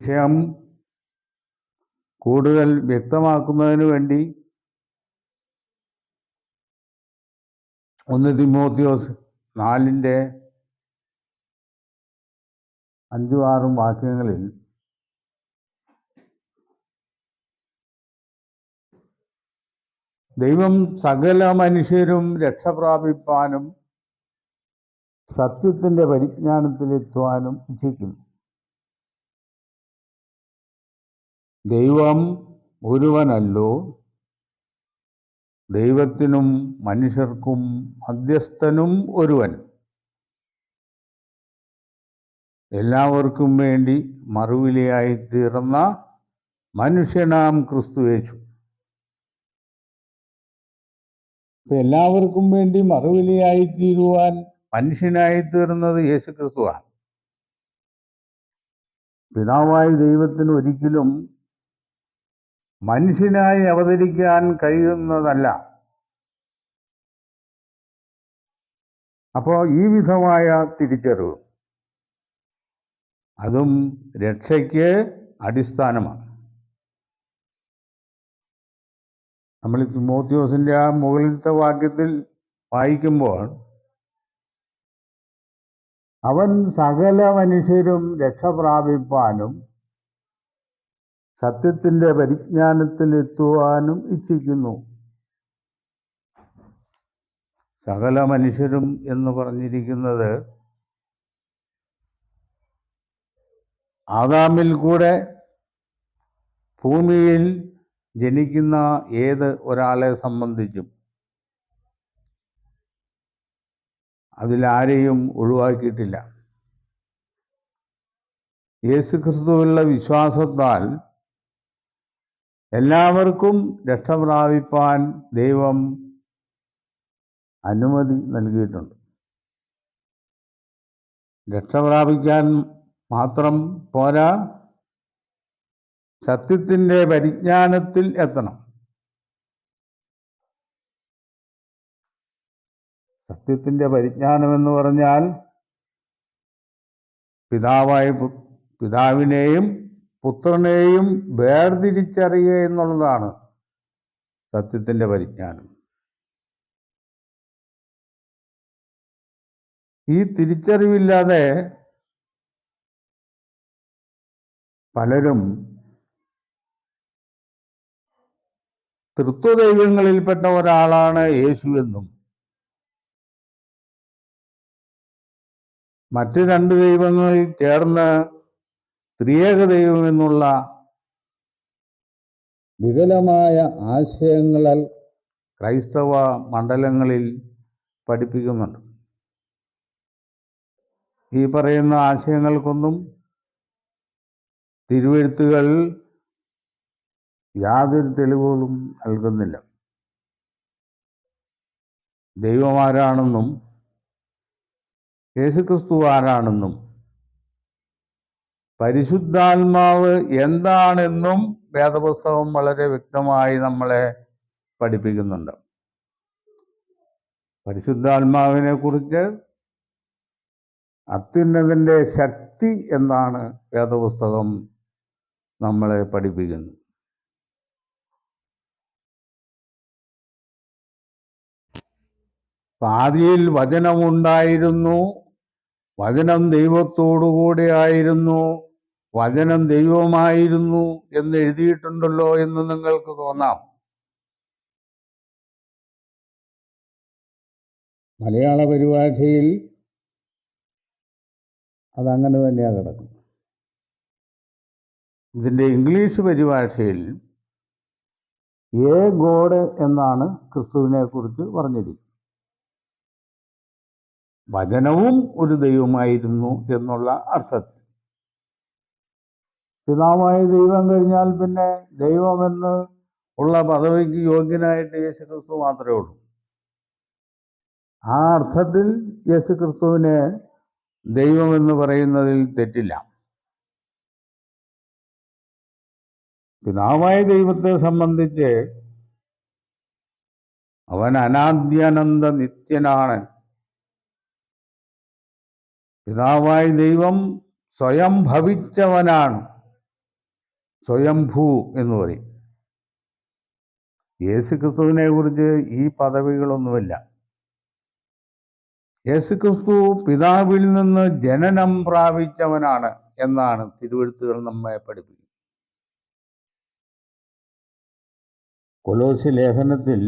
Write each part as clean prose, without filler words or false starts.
വിഷയം കൂടുതൽ വ്യക്തമാക്കുന്നതിന് വേണ്ടി 1 തിമോത്തിയോസ് 4:5-6 വാക്യങ്ങളിൽ ദൈവം സകല മനുഷ്യരും രക്ഷ പ്രാപിപ്പാനും സത്യത്തിന്റെ പരിജ്ഞാനത്തിലെത്തുവാനും ഇച്ഛിക്കുന്നു. ദൈവം ഒരുവനല്ലോ, ദൈവത്തിനും മനുഷ്യർക്കും മധ്യസ്ഥനും ഒരുവൻ, എല്ലാവർക്കും വേണ്ടി മറുവിലയായി തീർന്ന മനുഷ്യനാം ക്രിസ്തുയേശു. എല്ലാവർക്കും വേണ്ടി മറുവിലയായി തീരുവാൻ മനുഷ്യനായി തീർന്നത് യേശു ക്രിസ്തുവാണ്. പിതാവായ ദൈവത്തിന് ഒരിക്കലും മനുഷ്യനായി അവതരിക്കാൻ കഴിയുന്നതല്ല. അപ്പോൾ ഈ വിധമായ തിരിച്ചറിവ് അതും രക്ഷയ്ക്ക് അടിസ്ഥാനമാണ്. നമ്മൾ തിമോത്തിയോസിന്റെ ആ മുകളിലത്തെ വാക്യത്തിൽ വായിക്കുമ്പോൾ അവൻ സകല മനുഷ്യരും രക്ഷ പ്രാപിപ്പാനും സത്യത്തിന്റെ പരിജ്ഞാനത്തിലെത്തുവാനും ഇച്ഛിക്കുന്നു. സകല മനുഷ്യരും എന്ന് പറഞ്ഞിരിക്കുന്നത് ആദാമിൽ കൂടെ ഭൂമിയിൽ ജനിക്കുന്ന ഏത് ഒരാളെ സംബന്ധിച്ചും അതിലാരെയും ഒഴിവാക്കിയിട്ടില്ല. യേശുക്രിസ്തുവിലുള്ള വിശ്വാസത്താൽ എല്ലാവർക്കും രക്ഷ പ്രാപിപ്പാൻ ദൈവം അനുമതി നൽകിയിട്ടുണ്ട്. രക്ഷ പ്രാപിക്കാൻ മാത്രം പോരാ, സത്യത്തിന്റെ പരിജ്ഞാനത്തിൽ എത്തണം. സത്യത്തിന്റെ പരിജ്ഞാനം എന്ന് പറഞ്ഞാൽ പിതാവിനെയും പുത്രനെയും വേർതിരിച്ചറിയുക എന്നുള്ളതാണ് സത്യത്തിന്റെ പരിജ്ഞാനം. ഈ തിരിച്ചറിവില്ലാതെ പലരും തൃത്വദൈവങ്ങളിൽപ്പെട്ട ഒരാളാണ് യേശു എന്നും മറ്റ് 2 ദൈവങ്ങളിൽ ചേർന്ന് ത്രിയേക ദൈവം എന്നുള്ള വികലമായ ആശയങ്ങളാൽ ക്രൈസ്തവ മണ്ഡലങ്ങളിൽ പഠിപ്പിക്കുന്നുണ്ട്. ഈ പറയുന്ന ആശയങ്ങൾക്കൊന്നും തിരുവെഴുത്തുകൾ യാതൊരു തെളിവുകളും നൽകുന്നില്ല. ദൈവം ആരാണെന്നും യേശുക്രിസ്തു ആരാണെന്നും പരിശുദ്ധാത്മാവ് എന്താണെന്നും വേദപുസ്തകം വളരെ വ്യക്തമായി നമ്മളെ പഠിപ്പിക്കുന്നുണ്ട്. പരിശുദ്ധാത്മാവിനെ കുറിച്ച് അത്യുന്നതന്റെ ശക്തി എന്നാണ് വേദപുസ്തകം നമ്മളെ പഠിപ്പിക്കുന്നത്. ആദിയിൽ വചനമുണ്ടായിരുന്നു, വചനം ദൈവത്തോടുകൂടെ ആയിരുന്നു, വചനം ദൈവമായിരുന്നു എന്ന് എഴുതിയിട്ടുണ്ടല്ലോ എന്ന് നിങ്ങൾക്ക് തോന്നാം. മലയാള പരിഭാഷയിൽ അതങ്ങനെ തന്നെയാണ് കിടക്കുന്നത്. ഇതിൻ്റെ ഇംഗ്ലീഷ് പരിഭാഷയിൽ എ ഗോഡ് എന്നാണ് ക്രിസ്തുവിനെ കുറിച്ച് പറഞ്ഞിരിക്കുന്നത്. വചനവും ഒരു ദൈവമായിരുന്നു എന്നുള്ള അർത്ഥത്തിൽ. പിതാവായ ദൈവം കഴിഞ്ഞാൽ പിന്നെ ദൈവമെന്ന് ഉള്ള പദവിക്ക് യോഗ്യനായിട്ട് യേശുക്രിസ്തു മാത്രമേ ഉള്ളൂ. ആ അർത്ഥത്തിൽ യേശുക്രിസ്തുവിനെ ദൈവമെന്ന് പറയുന്നതിൽ തെറ്റില്ല. പിതാവായ ദൈവത്തെ സംബന്ധിച്ച് അവൻ അനാദ്യനന്ത നിത്യനാണ്. പിതാവായ ദൈവം സ്വയം ഭവിച്ചവനാണ്. സ്വയംഭൂ എന്ന് പറയും. യേശുക്രിസ്തുവിനെ കുറിച്ച് ഈ പദവികളൊന്നുമില്ല. യേശുക്രിസ്തു പിതാവിൽ നിന്ന് ജനനം പ്രാപിച്ചവനാണ് എന്നാണ് തിരുവെഴുത്തുകൾ നമ്മെ പഠിപ്പിക്കുന്നത്. കൊലോസ്യ ലേഖനത്തിൽ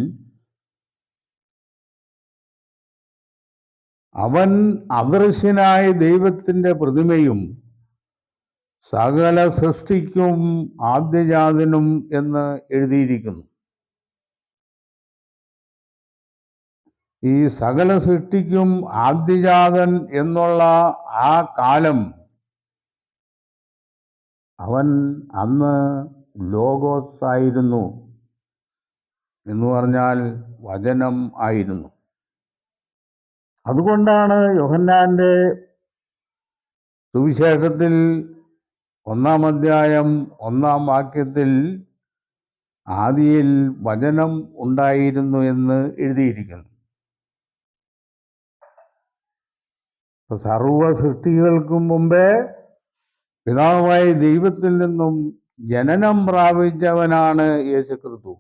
അവൻ അദൃശ്യനായ ദൈവത്തിൻ്റെ പ്രതിമയും സകല സൃഷ്ടിക്കും ആദ്യജാതനും എന്ന് എഴുതിയിരിക്കുന്നു. ഈ സകല സൃഷ്ടിക്കും ആദ്യജാതൻ എന്നുള്ള ആ കാലം അവൻ അന്ന് ലോഗോസ് ആയിരുന്നു, എന്ന് പറഞ്ഞാൽ വചനം ആയിരുന്നു. അതുകൊണ്ടാണ് യോഹന്നാന്റെ സുവിശേഷത്തിൽ 1-ാം അധ്യായം 1-ാം വാക്യത്തിൽ ആദിയിൽ വചനം ഉണ്ടായിരുന്നു എന്ന് എഴുതിയിരിക്കുന്നു. സർവ സൃഷ്ടികൾക്കും മുമ്പേ പിതാവായ ദൈവത്തിൽ നിന്നും ജനനം പ്രാപിച്ചവനാണ് യേശുക്രിസ്തു.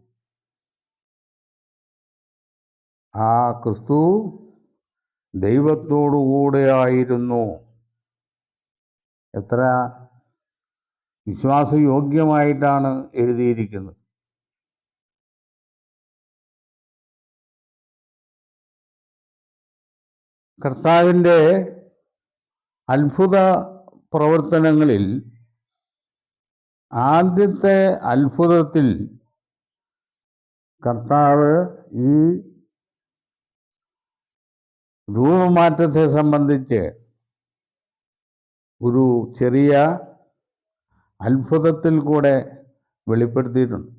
ആ ക്രിസ്തു ദൈവത്തോടുകൂടെ ആയിരുന്നു. എത്ര വിശ്വാസയോഗ്യമായിട്ടാണ് എഴുതിയിരിക്കുന്നത്. കർത്താവിൻ്റെ അത്ഭുത പ്രവർത്തനങ്ങളിൽ ആദ്യത്തെ അത്ഭുതത്തിൽ കർത്താവ് ഈ രൂപമാറ്റത്തെ സംബന്ധിച്ച് ഒരു ചെറിയ അത്ഭുതത്തിൽ കൂടെ വെളിപ്പെടുത്തിയിട്ടുണ്ട്.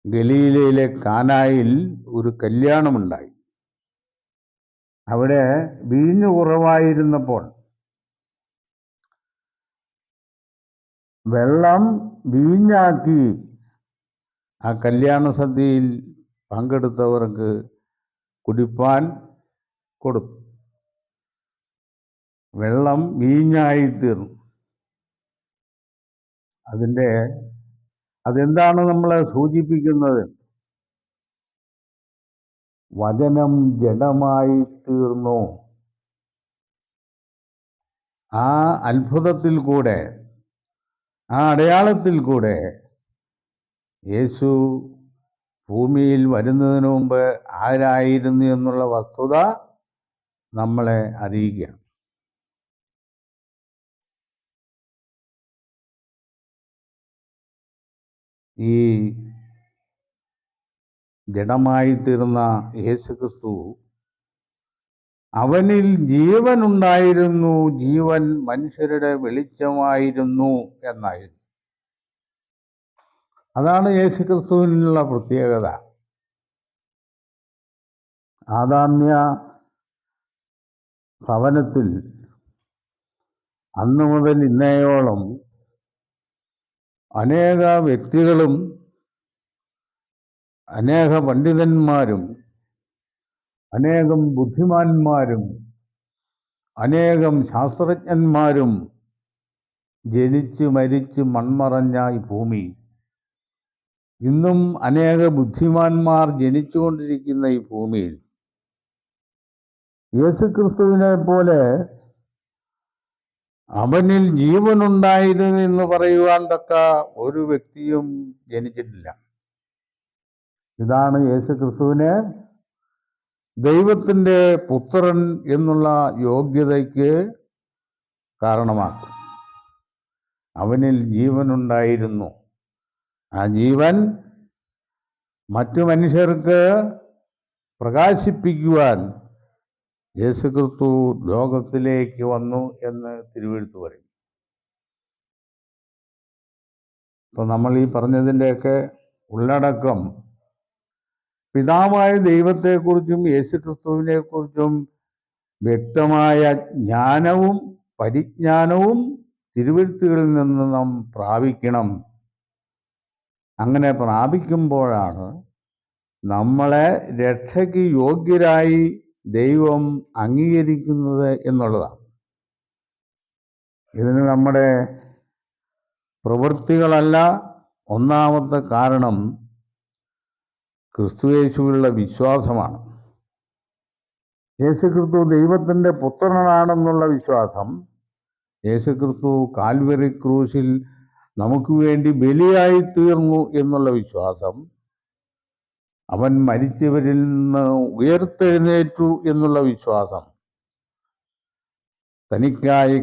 ഗലീലയിലെ കാനായിൽ ഒരു കല്യാണമുണ്ടായി. അവിടെ വീഞ്ഞു കുറവായിരുന്നപ്പോൾ വെള്ളം വീഞ്ഞാക്കി ആ കല്യാണ സദ്യയിൽ പങ്കെടുത്തവർക്ക് കുടിപ്പാൻ കൊടുത്തു. വെള്ളം വീഞ്ഞായി തീർന്നു. അതെന്താണ് നമ്മളെ സൂചിപ്പിക്കുന്നത്? വചനം ജഡമായി തീർന്നു. ആ അത്ഭുതത്തിൽ കൂടെ, ആ അടയാളത്തിൽ കൂടെ യേശു ഭൂമിയിൽ വരുന്നതിന് മുമ്പ് ആരായിരുന്നു എന്നുള്ള വസ്തുത നമ്മളെ അറിയിക്കുകയാണ്. ഈ ജഡമായി തീർന്ന യേശുക്രിസ്തു അവനിൽ ജീവൻ ഉണ്ടായിരുന്നു, ജീവൻ മനുഷ്യരുടെ വെളിച്ചമായിരുന്നു എന്നായിരുന്നു. അതാണ് യേശുക്രിസ്തുവിനുള്ള പ്രത്യേകത. ആദാമ്യ ഭവനത്തിൽ അന്നു മുതൽ ഇന്നേയോളം അനേക വ്യക്തികളും അനേക പണ്ഡിതന്മാരും അനേകം ബുദ്ധിമാന്മാരും അനേകം ശാസ്ത്രജ്ഞന്മാരും ജനിച്ച് മരിച്ച് മൺമറഞ്ഞ ഈ ഭൂമി, ഇന്നും അനേക ബുദ്ധിമാന്മാർ ജനിച്ചുകൊണ്ടിരിക്കുന്ന ഈ ഭൂമിയിൽ യേശുക്രിസ്തുവിനെ പോലെ അവനിൽ ജീവനുണ്ടായിരുന്നു എന്ന് പറയുവാൻ തക്ക ഒരു വ്യക്തിയും ജനിച്ചിട്ടില്ല. ഇതാണ് യേശുക്രിസ്തുവിനെ ദൈവത്തിൻ്റെ പുത്രൻ എന്നുള്ള യോഗ്യതയ്ക്ക് കാരണമാക്കും. അവനിൽ ജീവനുണ്ടായിരുന്നു. ആ ജീവൻ മറ്റു മനുഷ്യർക്ക് പ്രകാശിപ്പിക്കുവാൻ യേശുക്രിസ്തു ലോകത്തിലേക്ക് വന്നു എന്ന് തിരുവെഴുത്ത് പറയും. ഇപ്പോൾ നമ്മൾ ഈ പറഞ്ഞതിൻ്റെയൊക്കെ ഉള്ളടക്കം പിതാവായ ദൈവത്തെക്കുറിച്ചും യേശുക്രിസ്തുവിനെക്കുറിച്ചും വ്യക്തമായ ജ്ഞാനവും പരിജ്ഞാനവും തിരുവെഴുത്തുകളിൽ നിന്ന് നാം പ്രാപിക്കണം. അങ്ങനെ പ്രാപിക്കുമ്പോഴാണ് നമ്മളെ രക്ഷയ്ക്ക് യോഗ്യരായി ദൈവം അംഗീകരിക്കുന്നത് എന്നുള്ളതാണ്. ഇതിന് നമ്മുടെ പ്രവൃത്തികളല്ല. ഒന്നാമത്തെ കാരണം ക്രിസ്തുയേശുവിലുള്ള വിശ്വാസമാണ്. യേശുക്രിസ്തു ദൈവത്തിൻ്റെ പുത്രനാണെന്നുള്ള വിശ്വാസം, യേശുക്രിസ്തു കാൽവരി ക്രൂശിൽ നമുക്ക് വേണ്ടി ബലിയായി തീർന്നു എന്നുള്ള വിശ്വാസം, അവൻ മരിച്ചവരിൽ നിന്ന് ഉയർത്തെഴുന്നേറ്റു എന്നുള്ള വിശ്വാസം, തനിക്കായി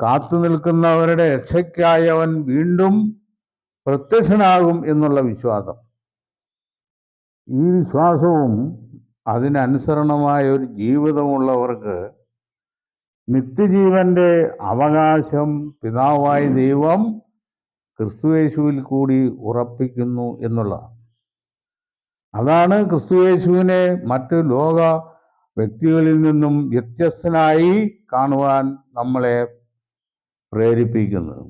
കാത്തു നിൽക്കുന്നവരുടെ രക്ഷയ്ക്കായി അവൻ വീണ്ടും പ്രത്യക്ഷനാകും എന്നുള്ള വിശ്വാസം, ഈ വിശ്വാസവും അതിനനുസരണമായ ഒരു ജീവിതമുള്ളവർക്ക് നിത്യജീവന്റെ അവകാശം പിതാവായ ദൈവം ക്രിസ്തുയേശുവിൽ കൂടി ഉറപ്പിക്കുന്നു എന്നുള്ളതാണ്. അതാണ് ക്രിസ്തുയേശുവിനെ മറ്റ് ലോക വ്യക്തികളിൽ നിന്നും വ്യത്യസ്തനായി കാണുവാൻ നമ്മളെ പ്രേരിപ്പിക്കുന്നത്.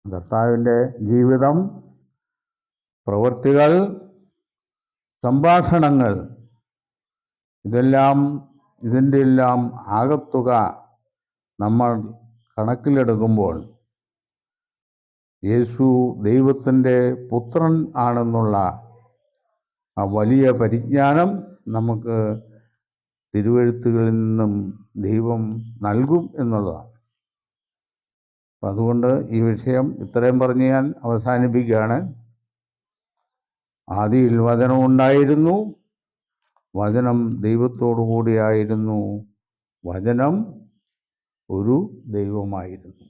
കർത്താവിൻ്റെ ജീവിതം, പ്രവൃത്തികൾ, സംഭാഷണങ്ങൾ, ഇതിൻ്റെ എല്ലാം ആകത്തുക നമ്മൾ കണക്കിലെടുക്കുമ്പോൾ യേശു ദൈവത്തിൻ്റെ പുത്രൻ ആണെന്നുള്ള ആ വലിയ പരിജ്ഞാനം നമുക്ക് തിരുവെഴുത്തുകളിൽ നിന്നും ദൈവം നൽകും എന്നുള്ളതാണ്. അപ്പം അതുകൊണ്ട് ഈ വിഷയം ഇത്രയും പറഞ്ഞ് ഞാൻ അവസാനിപ്പിക്കുകയാണ്. ആദിയിൽ വചനമുണ്ടായിരുന്നു, വചനം ദൈവത്തോടു കൂടിയായിരുന്നു, വചനം ഒരു ദൈവമായിരുന്നു.